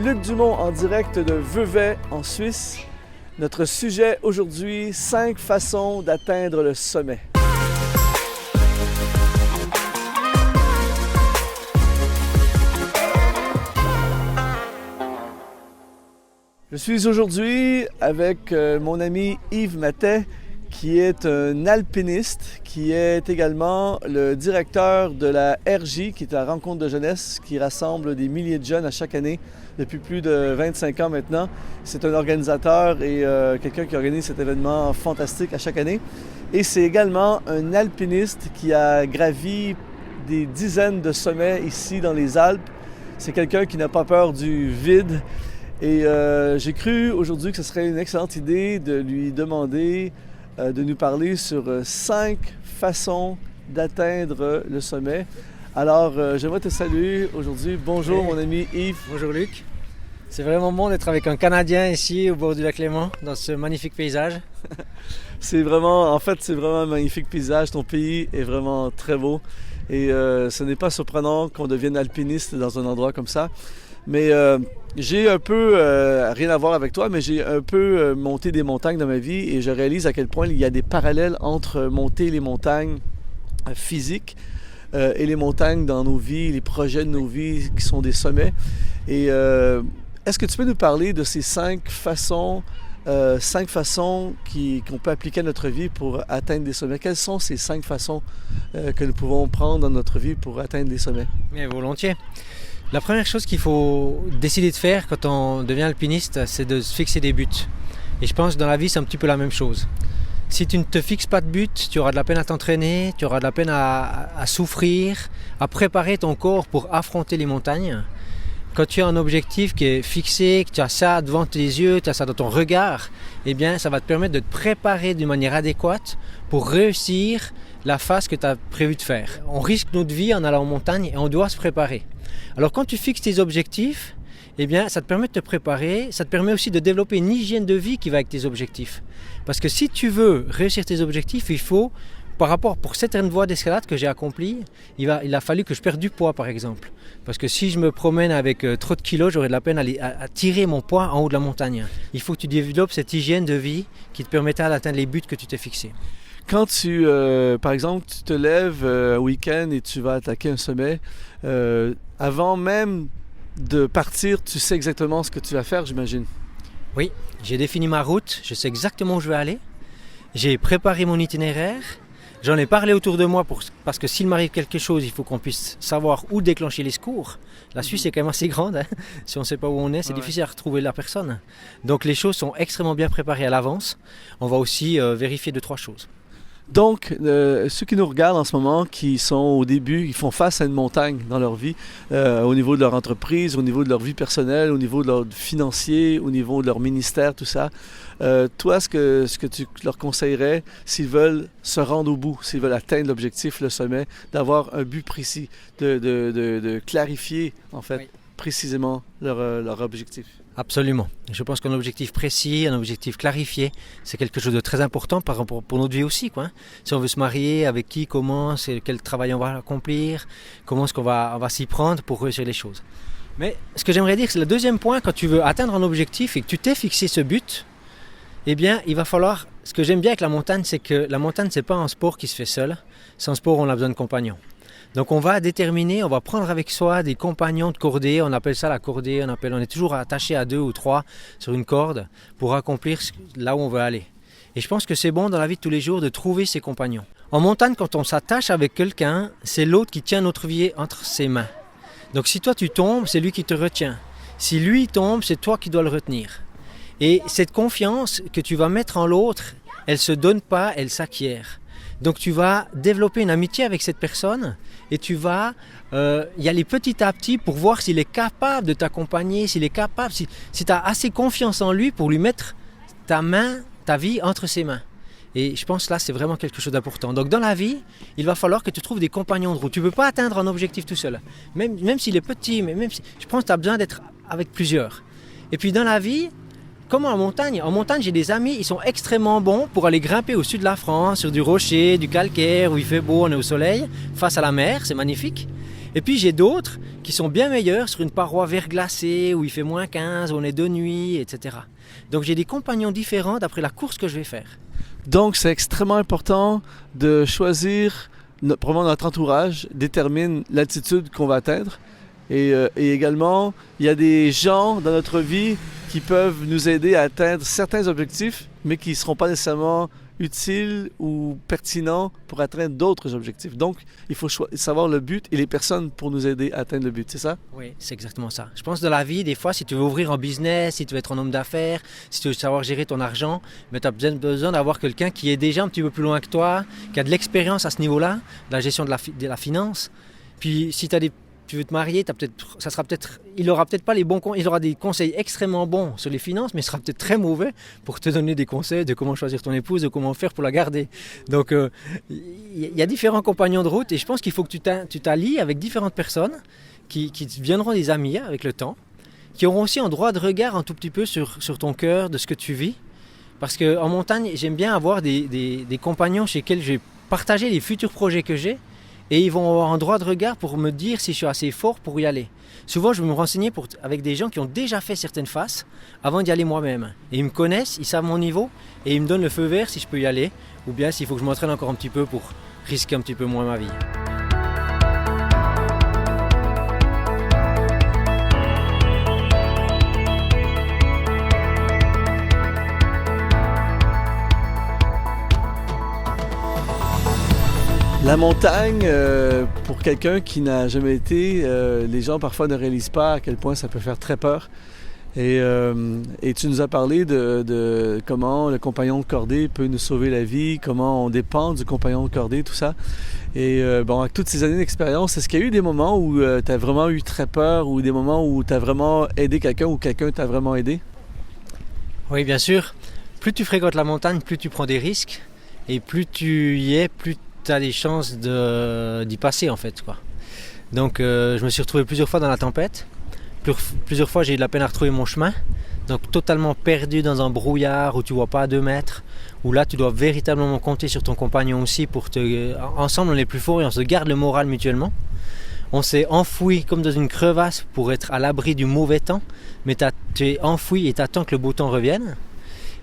Luc Dumont en direct de Vevey en Suisse. Notre sujet aujourd'hui, 5 façons d'atteindre le sommet. Je suis aujourd'hui avec mon ami Yves Matet, qui est un alpiniste, qui est également le directeur de la RJ, qui est la rencontre de jeunesse, qui rassemble des milliers de jeunes à chaque année, depuis plus de 25 ans maintenant. C'est un organisateur et quelqu'un qui organise cet événement fantastique à chaque année. Et c'est également un alpiniste qui a gravi des dizaines de sommets ici dans les Alpes. C'est quelqu'un qui n'a pas peur du vide. Et j'ai cru aujourd'hui que ce serait une excellente idée de lui demander de nous parler sur 5 façons d'atteindre le sommet. Alors, j'aimerais te saluer aujourd'hui. Bonjour, mon ami Yves. Bonjour, Luc. C'est vraiment bon d'être avec un Canadien ici au bord du lac Léman, dans ce magnifique paysage. C'est vraiment un magnifique paysage. Ton pays est vraiment très beau. Et ce n'est pas surprenant qu'on devienne alpiniste dans un endroit comme ça. Mais j'ai un peu, rien à voir avec toi, mais j'ai un peu monté des montagnes dans ma vie et je réalise à quel point il y a des parallèles entre monter les montagnes physiques et les montagnes dans nos vies, les projets de nos vies qui sont des sommets. Et est-ce que tu peux nous parler de ces 5 façons qu'on peut appliquer à notre vie pour atteindre des sommets? Quelles sont ces 5 façons que nous pouvons prendre dans notre vie pour atteindre des sommets? Mais volontiers. La première chose qu'il faut décider de faire quand on devient alpiniste, c'est de se fixer des buts. Et je pense que dans la vie, c'est un petit peu la même chose. Si tu ne te fixes pas de but, tu auras de la peine à t'entraîner, tu auras de la peine à souffrir, à préparer ton corps pour affronter les montagnes. Quand tu as un objectif qui est fixé, que tu as ça devant tes yeux, tu as ça dans ton regard, eh bien, ça va te permettre de te préparer d'une manière adéquate pour réussir la phase que tu as prévu de faire. On risque notre vie en allant en montagne et on doit se préparer. Alors quand tu fixes tes objectifs, eh bien, ça te permet de te préparer, ça te permet aussi de développer une hygiène de vie qui va avec tes objectifs. Parce que si tu veux réussir tes objectifs, il faut, par rapport pour certaines voies d'escalade que j'ai accomplies, il a fallu que je perde du poids par exemple. Parce que si je me promène avec trop de kilos, j'aurais de la peine à tirer mon poids en haut de la montagne. Il faut que tu développes cette hygiène de vie qui te permettra d'atteindre les buts que tu t'es fixés. Quand tu, par exemple, tu te lèves un week-end et tu vas attaquer un sommet, avant même de partir, tu sais exactement ce que tu vas faire, j'imagine. Oui, j'ai défini ma route, je sais exactement où je vais aller. J'ai préparé mon itinéraire. J'en ai parlé autour de moi parce que s'il m'arrive quelque chose, il faut qu'on puisse savoir où déclencher les secours. La Suisse est quand même assez grande. Si on ne sait pas où on est, c'est difficile à retrouver la personne. Donc les choses sont extrêmement bien préparées à l'avance. On va aussi vérifier 2-3 choses. Donc, ceux qui nous regardent en ce moment, qui sont au début, ils font face à une montagne dans leur vie, au niveau de leur entreprise, au niveau de leur vie personnelle, au niveau de leur financier, au niveau de leur ministère, tout ça. Toi, ce que tu leur conseillerais, s'ils veulent se rendre au bout, s'ils veulent atteindre l'objectif, le sommet, d'avoir un but précis, de clarifier, en fait, oui, précisément leur objectif? Absolument. Je pense qu'un objectif précis, un objectif clarifié, c'est quelque chose de très important pour notre vie aussi, quoi. Si on veut se marier, avec qui, comment, quel travail on va accomplir, comment est-ce qu'on va s'y prendre pour réussir les choses. Mais ce que j'aimerais dire, c'est le deuxième point, quand tu veux atteindre un objectif et que tu t'es fixé ce but, eh bien, il va falloir... Ce que j'aime bien avec la montagne, c'est que la montagne, c'est pas un sport qui se fait seul. C'est un sport où on a besoin de compagnons. Donc on va prendre avec soi des compagnons de cordée, on appelle ça la cordée, on est toujours attaché à 2 ou 3 sur une corde pour accomplir là où on veut aller. Et je pense que c'est bon dans la vie de tous les jours de trouver ses compagnons. En montagne, quand on s'attache avec quelqu'un, c'est l'autre qui tient notre vie entre ses mains. Donc si toi tu tombes, c'est lui qui te retient. Si lui tombe, c'est toi qui dois le retenir. Et cette confiance que tu vas mettre en l'autre, elle ne se donne pas, elle s'acquiert. Donc tu vas développer une amitié avec cette personne et tu vas y aller petit à petit pour voir s'il est capable de t'accompagner, s'il est capable, si tu as assez confiance en lui pour lui mettre ta vie entre ses mains. Et je pense que là, c'est vraiment quelque chose d'important. Donc dans la vie, il va falloir que tu trouves des compagnons de route. Tu ne peux pas atteindre un objectif tout seul. Même s'il est petit, mais je pense que tu as besoin d'être avec plusieurs. Et puis dans la vie, comme en montagne, j'ai des amis, ils sont extrêmement bons pour aller grimper au sud de la France, sur du rocher, du calcaire, où il fait beau, on est au soleil, face à la mer, c'est magnifique. Et puis j'ai d'autres qui sont bien meilleurs sur une paroi verglacée où il fait moins 15, où on est de nuit, etc. Donc j'ai des compagnons différents d'après la course que je vais faire. Donc, c'est extrêmement important de choisir, probablement notre entourage détermine l'altitude qu'on va atteindre. Et également, il y a des gens dans notre vie qui peuvent nous aider à atteindre certains objectifs, mais qui ne seront pas nécessairement utiles ou pertinents pour atteindre d'autres objectifs. Donc, il faut savoir le but et les personnes pour nous aider à atteindre le but, c'est ça? Oui, c'est exactement ça. Je pense que dans la vie, des fois, si tu veux ouvrir un business, si tu veux être un homme d'affaires, si tu veux savoir gérer ton argent, mais tu as besoin d'avoir quelqu'un qui est déjà un petit peu plus loin que toi, qui a de l'expérience à ce niveau-là, de la gestion de la finance. Puis si tu veux te marier, il aura peut-être pas les bons conseils, il aura des conseils extrêmement bons sur les finances, mais il sera peut-être très mauvais pour te donner des conseils de comment choisir ton épouse, de comment faire pour la garder. Donc il y a différents compagnons de route et je pense qu'il faut que tu t'allies avec différentes personnes qui deviendront des amis avec le temps, qui auront aussi un droit de regard un tout petit peu sur ton cœur, de ce que tu vis. Parce qu'en montagne, j'aime bien avoir des compagnons chez lesquels je vais partager les futurs projets que j'ai. Et ils vont avoir un droit de regard pour me dire si je suis assez fort pour y aller. Souvent, je vais me renseigner avec des gens qui ont déjà fait certaines faces avant d'y aller moi-même. Et ils me connaissent, ils savent mon niveau et ils me donnent le feu vert si je peux y aller ou bien s'il faut que je m'entraîne encore un petit peu pour risquer un petit peu moins ma vie. La montagne, pour quelqu'un qui n'a jamais été, les gens parfois ne réalisent pas à quel point ça peut faire très peur. Et tu nous as parlé de comment le compagnon de cordée peut nous sauver la vie, comment on dépend du compagnon de cordée, tout ça. Et bon, avec toutes ces années d'expérience, est-ce qu'il y a eu des moments où tu as vraiment eu très peur ou des moments où tu as vraiment aidé quelqu'un ou quelqu'un t'a vraiment aidé? Oui, bien sûr. Plus tu fréquentes la montagne, plus tu prends des risques. Et plus tu y es, plus tu as des chances d'y passer en fait, quoi. Donc je me suis retrouvé plusieurs fois dans la tempête. Plusieurs fois j'ai eu de la peine à retrouver mon chemin. Donc totalement perdu dans un brouillard où tu ne vois pas à 2 mètres. Où là tu dois véritablement compter sur ton compagnon aussi pour ensemble on est plus forts et on se garde le moral mutuellement. On s'est enfoui comme dans une crevasse pour être à l'abri du mauvais temps. Mais tu es enfoui et tu attends que le beau temps revienne.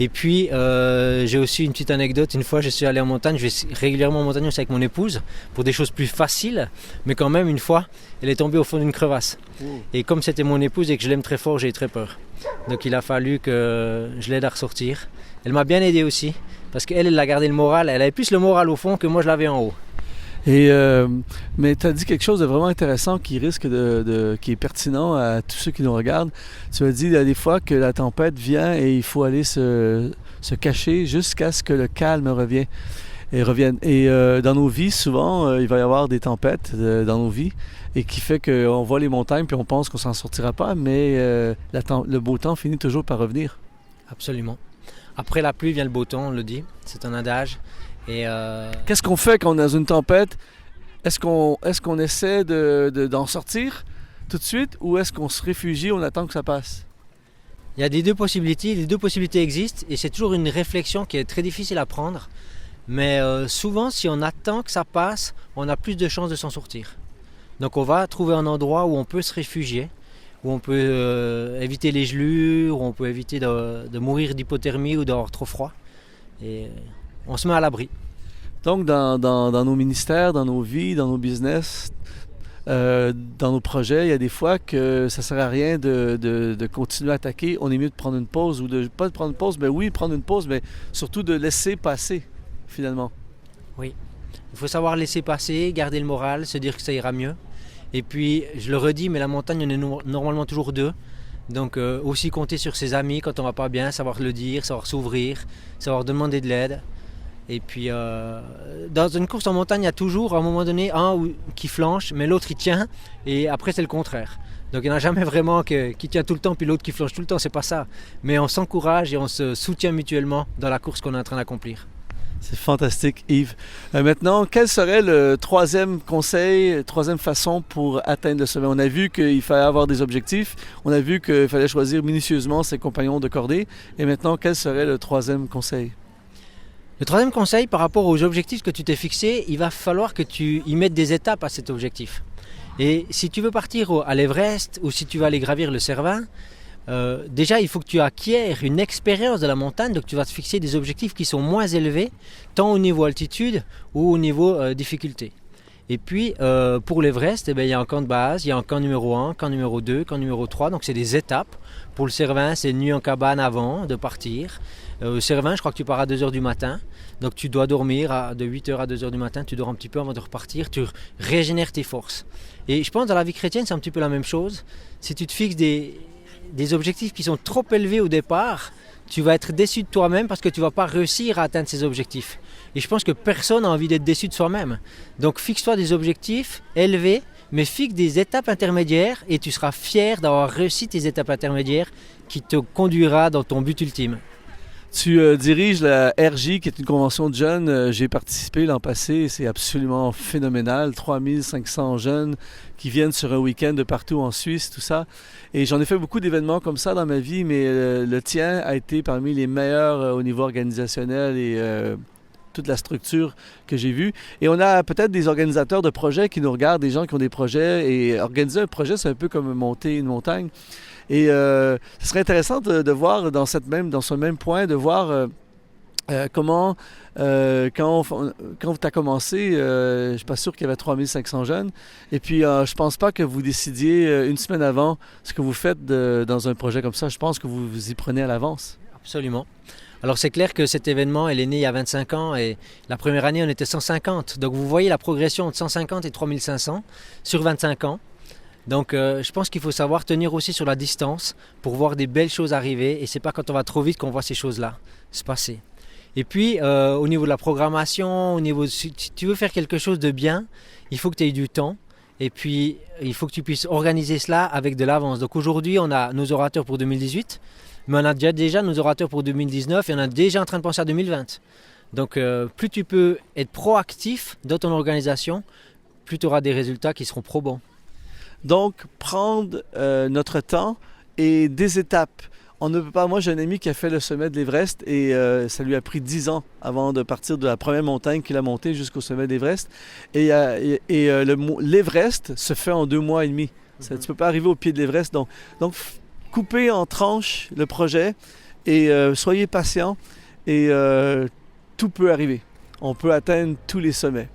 Et puis, j'ai aussi une petite anecdote. Une fois, je suis allé en montagne. Je vais régulièrement en montagne aussi avec mon épouse pour des choses plus faciles. Mais quand même, une fois, elle est tombée au fond d'une crevasse. Et comme c'était mon épouse et que je l'aime très fort, j'ai eu très peur. Donc, il a fallu que je l'aide à ressortir. Elle m'a bien aidé aussi parce qu'elle a gardé le moral. Elle avait plus le moral au fond que moi, je l'avais en haut. Mais tu as dit quelque chose de vraiment intéressant qui risque qui est pertinent à tous ceux qui nous regardent. Tu as dit il y a des fois que la tempête vient et il faut aller se cacher jusqu'à ce que le calme revienne. Et dans nos vies, souvent, il va y avoir des tempêtes dans nos vies et qui fait qu'on voit les montagnes puis on pense qu'on s'en sortira pas, mais le beau temps finit toujours par revenir. Absolument. Après la pluie vient le beau temps, on le dit. C'est un adage. Qu'est-ce qu'on fait quand on est dans une tempête? Est-ce qu'on essaie d'en sortir tout de suite ou est-ce qu'on se réfugie, on attend que ça passe? Il y a des deux possibilités. Les deux possibilités existent et c'est toujours une réflexion qui est très difficile à prendre. Mais souvent, si on attend que ça passe, on a plus de chances de s'en sortir. Donc on va trouver un endroit où on peut se réfugier, où on peut éviter les gelures, où on peut éviter de mourir d'hypothermie ou d'avoir trop froid. Et on se met à l'abri. Donc, dans nos ministères, dans nos vies, dans nos business, dans nos projets, il y a des fois que ça ne sert à rien de continuer à attaquer. On est mieux de prendre une pause ou pas de prendre une pause, mais oui, prendre une pause, mais surtout de laisser passer, finalement. Oui. Il faut savoir laisser passer, garder le moral, se dire que ça ira mieux. Et puis, je le redis, mais la montagne, on est normalement toujours 2. Donc, aussi compter sur ses amis quand on ne va pas bien, savoir le dire, savoir s'ouvrir, savoir demander de l'aide. Et puis, dans une course en montagne, il y a toujours, à un moment donné, un qui flanche, mais l'autre, il tient. Et après, c'est le contraire. Donc, il n'y en a jamais vraiment qui tient tout le temps, puis l'autre qui flanche tout le temps. C'est pas ça. Mais on s'encourage et on se soutient mutuellement dans la course qu'on est en train d'accomplir. C'est fantastique, Yves. Maintenant, quel serait le troisième conseil, troisième façon pour atteindre le sommet? On a vu qu'il fallait avoir des objectifs. On a vu qu'il fallait choisir minutieusement ses compagnons de cordée. Et maintenant, quel serait le troisième conseil? Le troisième conseil, par rapport aux objectifs que tu t'es fixés, il va falloir que tu y mettes des étapes à cet objectif. Et si tu veux partir à l'Everest ou si tu veux aller gravir le Cervin, déjà il faut que tu acquières une expérience de la montagne, donc tu vas te fixer des objectifs qui sont moins élevés, tant au niveau altitude ou au niveau difficulté. Et puis pour l'Everest, il y a un camp de base, il y a un camp numéro 1, camp numéro 2, camp numéro 3, donc c'est des étapes. Pour le Cervin, c'est une nuit en cabane avant de partir. Au Cervin, je crois que tu pars à 2h du matin, donc tu dois dormir de 8h à 2h du matin, tu dors un petit peu avant de repartir, tu régénères tes forces. Et je pense que dans la vie chrétienne, c'est un petit peu la même chose. Si tu te fixes des objectifs qui sont trop élevés au départ, tu vas être déçu de toi-même parce que tu ne vas pas réussir à atteindre ces objectifs. Et je pense que personne n'a envie d'être déçu de soi-même. Donc fixe-toi des objectifs élevés, mais fixe des étapes intermédiaires et tu seras fier d'avoir réussi tes étapes intermédiaires qui te conduira dans ton but ultime. Tu diriges la RJ, qui est une convention de jeunes. J'ai participé l'an passé, c'est absolument phénoménal. 3500 jeunes qui viennent sur un week-end de partout en Suisse, tout ça. Et j'en ai fait beaucoup d'événements comme ça dans ma vie, mais le tien a été parmi les meilleurs au niveau organisationnel et toute la structure que j'ai vue. Et on a peut-être des organisateurs de projets qui nous regardent, des gens qui ont des projets. Et organiser un projet, c'est un peu comme monter une montagne. Et ce serait intéressant de voir dans ce même point, de voir comment, quand tu as commencé, je ne suis pas sûr qu'il y avait 3500 jeunes. Et puis, je ne pense pas que vous décidiez une semaine avant ce que vous faites dans un projet comme ça. Je pense que vous vous y prenez à l'avance. Absolument. Alors c'est clair que cet événement, elle est né il y a 25 ans et la première année, on était 150. Donc vous voyez la progression entre 150 et 3500 sur 25 ans. Donc je pense qu'il faut savoir tenir aussi sur la distance pour voir des belles choses arriver et c'est pas quand on va trop vite qu'on voit ces choses-là se passer. Et puis au niveau de la programmation, si tu veux faire quelque chose de bien, il faut que tu aies du temps et puis il faut que tu puisses organiser cela avec de l'avance. Donc aujourd'hui on a nos orateurs pour 2018, mais on a déjà nos orateurs pour 2019 et on est déjà en train de penser à 2020. Donc plus tu peux être proactif dans ton organisation, plus tu auras des résultats qui seront probants. Donc, prendre notre temps et des étapes. On ne peut pas. Moi, j'ai un ami qui a fait le sommet de l'Everest et ça lui a pris 10 ans avant de partir de la première montagne qu'il a montée jusqu'au sommet de l'Everest. Et l'Everest se fait en 2 mois et demi. Tu ne peux pas arriver au pied de l'Everest. Donc coupez en tranches le projet et soyez patient et tout peut arriver. On peut atteindre tous les sommets.